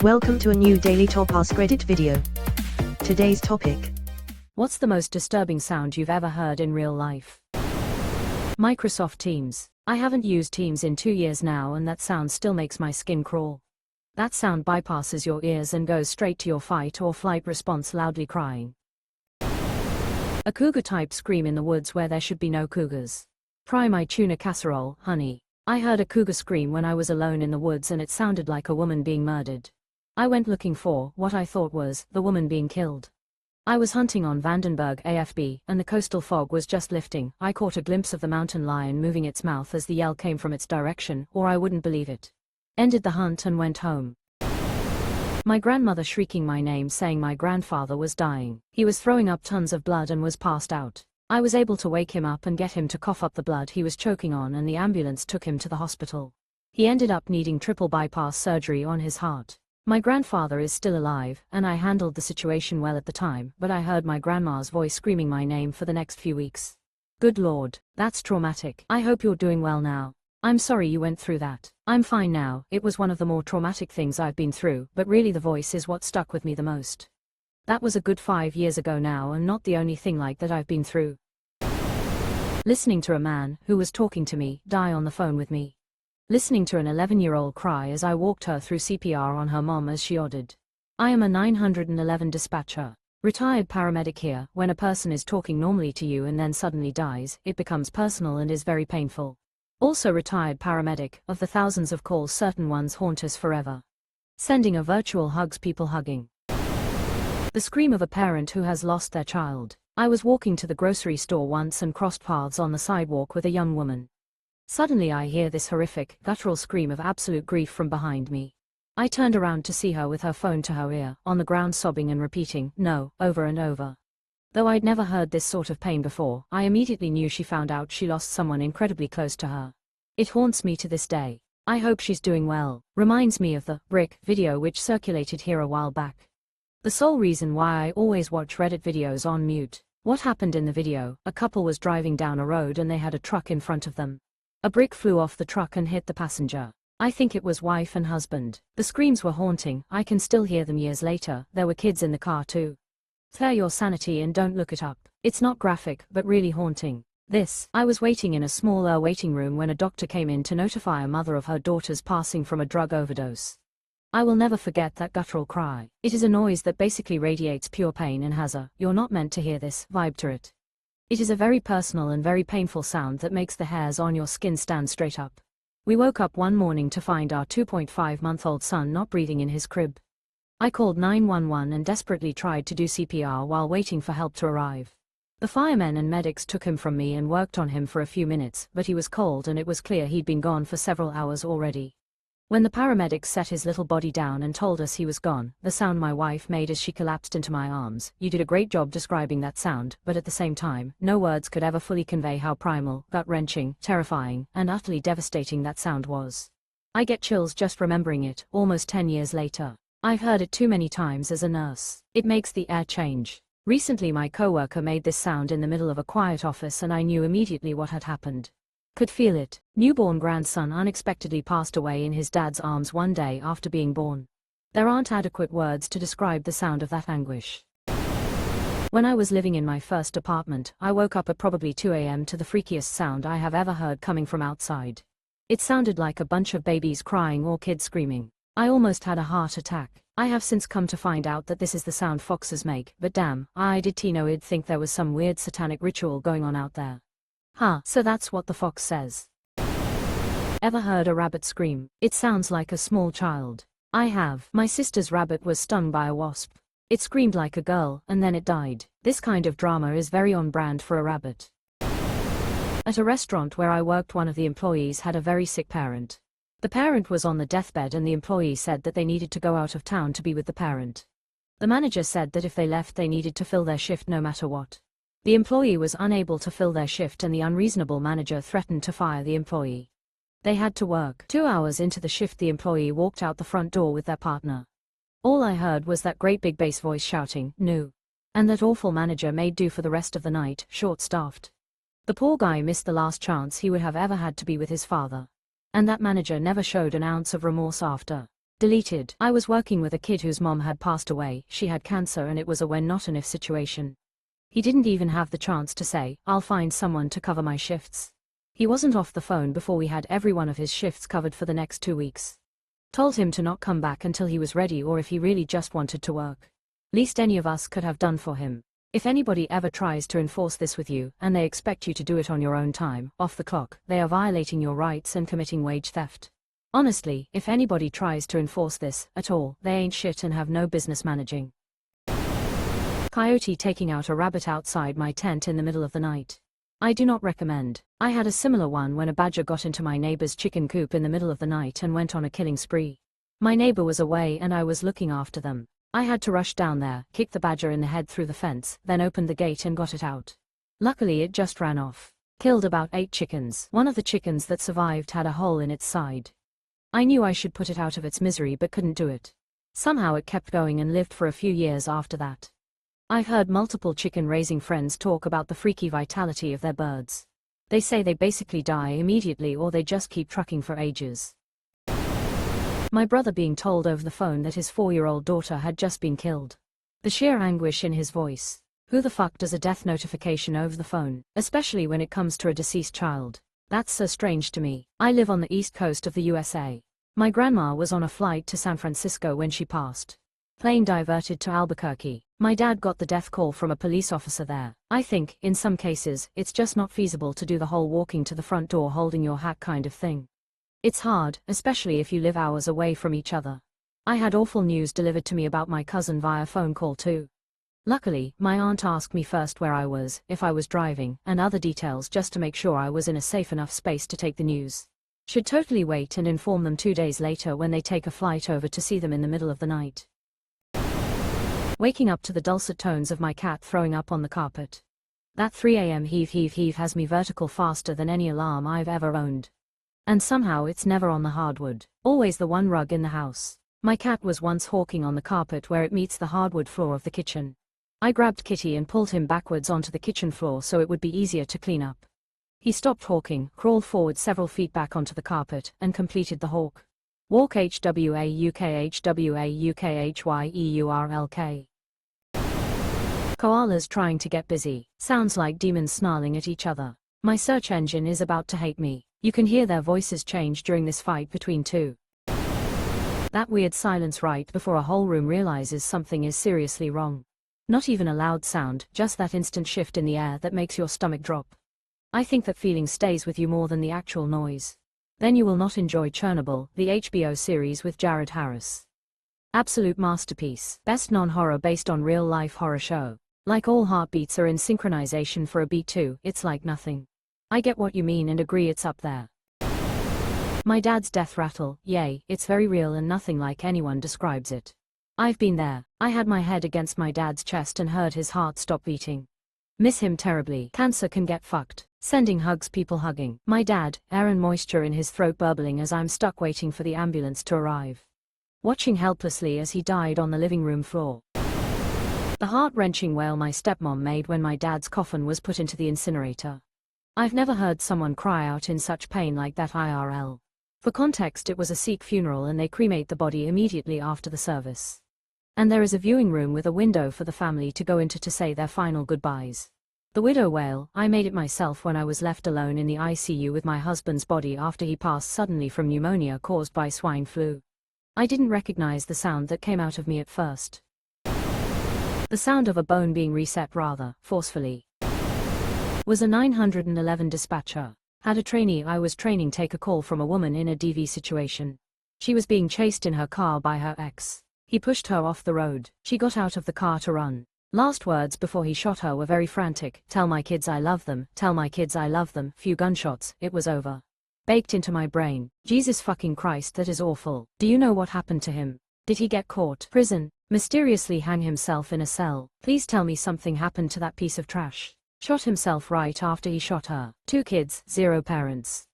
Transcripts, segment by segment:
Welcome to a new Daily Top Askreddit video. Today's topic. What's the most disturbing sound you've ever heard in real life? Microsoft Teams. I haven't used Teams in 2 years now and that sound still makes my skin crawl. That sound bypasses your ears and goes straight to your fight or flight response, loudly crying. A cougar-type scream in the woods where there should be no cougars. Fry my tuna casserole, honey. I heard a cougar scream when I was alone in the woods and it sounded like a woman being murdered. I went looking for what I thought was the woman being killed. I was hunting on Vandenberg AFB, and the coastal fog was just lifting. I caught a glimpse of the mountain lion moving its mouth as the yell came from its direction, or I wouldn't believe it. Ended the hunt and went home. My grandmother shrieking my name, saying my grandfather was dying. He was throwing up tons of blood and was passed out. I was able to wake him up and get him to cough up the blood he was choking on, and the ambulance took him to the hospital. He ended up needing triple bypass surgery on his heart. My grandfather is still alive, and I handled the situation well at the time, but I heard my grandma's voice screaming my name for the next few weeks. Good Lord, that's traumatic. I hope you're doing well now. I'm sorry you went through that. I'm fine now. It was one of the more traumatic things I've been through, but really the voice is what stuck with me the most. That was a good 5 years ago now, and not the only thing like that I've been through. Listening to a man who was talking to me die on the phone with me. Listening to an 11-year-old cry as I walked her through CPR on her mom as she ordered. I am a 911 dispatcher. Retired paramedic here. When a person is talking normally to you and then suddenly dies, it becomes personal and is very painful. Also retired paramedic. Of the thousands of calls, certain ones haunt us forever. Sending a virtual hugs, people hugging. The scream of a parent who has lost their child. I was walking to the grocery store once and crossed paths on the sidewalk with a young woman. Suddenly I hear this horrific, guttural scream of absolute grief from behind me. I turned around to see her with her phone to her ear, on the ground sobbing and repeating, "No," over and over. Though I'd never heard this sort of pain before, I immediately knew she found out she lost someone incredibly close to her. It haunts me to this day. I hope she's doing well. Reminds me of the brick video which circulated here a while back. The sole reason why I always watch Reddit videos on mute. What happened in the video? A couple was driving down a road and they had a truck in front of them. A brick flew off the truck and hit the passenger. I think it was wife and husband. The screams were haunting. I can still hear them years later. There were kids in the car too. Clear your sanity and don't look it up. It's not graphic, but really haunting. I was waiting in a small waiting room when a doctor came in to notify a mother of her daughter's passing from a drug overdose. I will never forget that guttural cry. It is a noise that basically radiates pure pain and has a "you're not meant to hear this" vibe to it. It is a very personal and very painful sound that makes the hairs on your skin stand straight up. We woke up one morning to find our 2.5-month-old son not breathing in his crib. I called 911 and desperately tried to do CPR while waiting for help to arrive. The firemen and medics took him from me and worked on him for a few minutes, but he was cold and it was clear he'd been gone for several hours already. When the paramedics set his little body down and told us he was gone, the sound my wife made as she collapsed into my arms. You did a great job describing that sound, but at the same time, no words could ever fully convey how primal, gut-wrenching, terrifying, and utterly devastating that sound was. I get chills just remembering it, almost 10 years later. I've heard it too many times as a nurse. It makes the air change. Recently my coworker made this sound in the middle of a quiet office and I knew immediately what had happened. Could feel it. Newborn grandson unexpectedly passed away in his dad's arms one day after being born. There aren't adequate words to describe the sound of that anguish. When I was living in my first apartment, I woke up at probably 2 a.m. to the freakiest sound I have ever heard coming from outside. It sounded like a bunch of babies crying or kids screaming. I almost had a heart attack. I have since come to find out that this is the sound foxes make, but damn, I did know I'd think there was some weird satanic ritual going on out there. So that's what the fox says. Ever heard a rabbit scream? It sounds like a small child. I have. My sister's rabbit was stung by a wasp. It screamed like a girl, and then it died. This kind of drama is very on brand for a rabbit. At a restaurant where I worked, one of the employees had a very sick parent. The parent was on the deathbed and the employee said that they needed to go out of town to be with the parent. The manager said that if they left they needed to fill their shift no matter what. The employee was unable to fill their shift and the unreasonable manager threatened to fire the employee. They had to work. 2 hours into the shift the employee walked out the front door with their partner. All I heard was that great big bass voice shouting, "No." And that awful manager made do for the rest of the night, short-staffed. The poor guy missed the last chance he would have ever had to be with his father. And that manager never showed an ounce of remorse after. Deleted. I was working with a kid whose mom had passed away. She had cancer and it was a when not an if situation. He didn't even have the chance to say, "I'll find someone to cover my shifts." He wasn't off the phone before we had every one of his shifts covered for the next 2 weeks. Told him to not come back until he was ready or if he really just wanted to work. Least any of us could have done for him. If anybody ever tries to enforce this with you, and they expect you to do it on your own time, off the clock, they are violating your rights and committing wage theft. Honestly, if anybody tries to enforce this, at all, they ain't shit and have no business managing. Coyote taking out a rabbit outside my tent in the middle of the night. I do not recommend. I had a similar one when a badger got into my neighbor's chicken coop in the middle of the night and went on a killing spree. My neighbor was away and I was looking after them. I had to rush down there, kick the badger in the head through the fence, then opened the gate and got it out. Luckily it just ran off. Killed about 8 chickens. One of the chickens that survived had a hole in its side. I knew I should put it out of its misery but couldn't do it. Somehow it kept going and lived for a few years after that. I've heard multiple chicken raising friends talk about the freaky vitality of their birds. They say they basically die immediately or they just keep trucking for ages. My brother being told over the phone that his 4-year-old daughter had just been killed. The sheer anguish in his voice. Who the fuck does a death notification over the phone, especially when it comes to a deceased child? That's so strange to me. I live on the east coast of the USA. My grandma was on a flight to San Francisco when she passed. Plane diverted to Albuquerque. My dad got the death call from a police officer there. I think, in some cases, it's just not feasible to do the whole walking to the front door holding your hat kind of thing. It's hard, especially if you live hours away from each other. I had awful news delivered to me about my cousin via phone call too. Luckily, my aunt asked me first where I was, if I was driving, and other details just to make sure I was in a safe enough space to take the news. Should totally wait and inform them 2 days later when they take a flight over to see them in the middle of the night. Waking up to the dulcet tones of my cat throwing up on the carpet. That 3 a.m. heave heave heave has me vertical faster than any alarm I've ever owned. And somehow it's never on the hardwood, always the one rug in the house. My cat was once hawking on the carpet where it meets the hardwood floor of the kitchen. I grabbed Kitty and pulled him backwards onto the kitchen floor so it would be easier to clean up. He stopped hawking, crawled forward several feet back onto the carpet, and completed the hawk. Walk HWAUKHWAUKHYEURLK. Koalas trying to get busy. Sounds like demons snarling at each other. My search engine is about to hate me. You can hear their voices change during this fight between two. That weird silence right before a whole room realizes something is seriously wrong. Not even a loud sound, just that instant shift in the air that makes your stomach drop. I think that feeling stays with you more than the actual noise. Then you will not enjoy Chernobyl, the HBO series with Jared Harris. Absolute masterpiece. Best non-horror based on real-life horror show. Like all heartbeats are in synchronization for a beat too, it's like nothing. I get what you mean and agree it's up there. My dad's death rattle, yay, it's very real and nothing like anyone describes it. I've been there. I had my head against my dad's chest and heard his heart stop beating. Miss him terribly. Cancer can get fucked. Sending hugs, people hugging. My dad, air and moisture in his throat burbling as I'm stuck waiting for the ambulance to arrive. Watching helplessly as he died on the living room floor. The heart-wrenching wail my stepmom made when my dad's coffin was put into the incinerator. I've never heard someone cry out in such pain like that IRL. For context, it was a Sikh funeral and they cremate the body immediately after the service. And there is a viewing room with a window for the family to go into to say their final goodbyes. The widow wail, I made it myself when I was left alone in the ICU with my husband's body after he passed suddenly from pneumonia caused by swine flu. I didn't recognize the sound that came out of me at first. The sound of a bone being reset rather forcefully. Was a 911 dispatcher. Had a trainee I was training take a call from a woman in a DV situation. She was being chased in her car by her ex. He pushed her off the road. She got out of the car to run. Last words before he shot her were very frantic. Tell my kids I love them, tell my kids I love them. Few gunshots, it was over. Baked into my brain. Jesus fucking Christ, that is awful. Do you know what happened to him? Did he get caught? Prison? Mysteriously hang himself in a cell? Please tell me something happened to that piece of trash. Shot himself right after he shot her. 2 kids, 0 parents.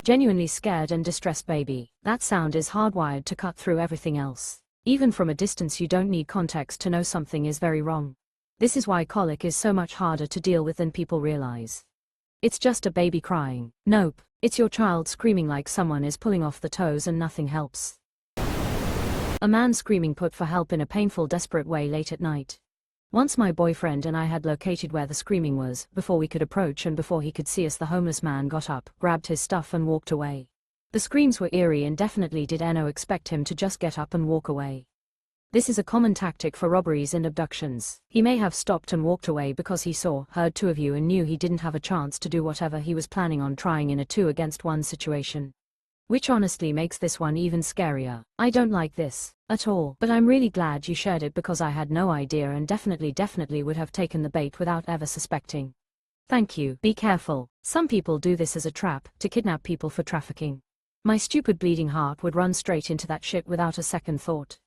Genuinely scared and distressed baby. That sound is hardwired to cut through everything else. Even from a distance you don't need context to know something is very wrong. This is why colic is so much harder to deal with than people realize. It's just a baby crying. Nope. It's your child screaming like someone is pulling off the toes and nothing helps. A man screaming put for help in a painful, desperate way late at night. Once my boyfriend and I had located where the screaming was, before we could approach and before he could see us, the homeless man got up, grabbed his stuff and walked away. The screams were eerie and definitely did not expect him to just get up and walk away. This is a common tactic for robberies and abductions. He may have stopped and walked away because he heard two of you and knew he didn't have a chance to do whatever he was planning on trying in a 2-against-1 situation. Which honestly makes this one even scarier. I don't like this at all, but I'm really glad you shared it because I had no idea and definitely would have taken the bait without ever suspecting. Thank you. Be careful. Some people do this as a trap to kidnap people for trafficking. My stupid bleeding heart would run straight into that shit without a second thought.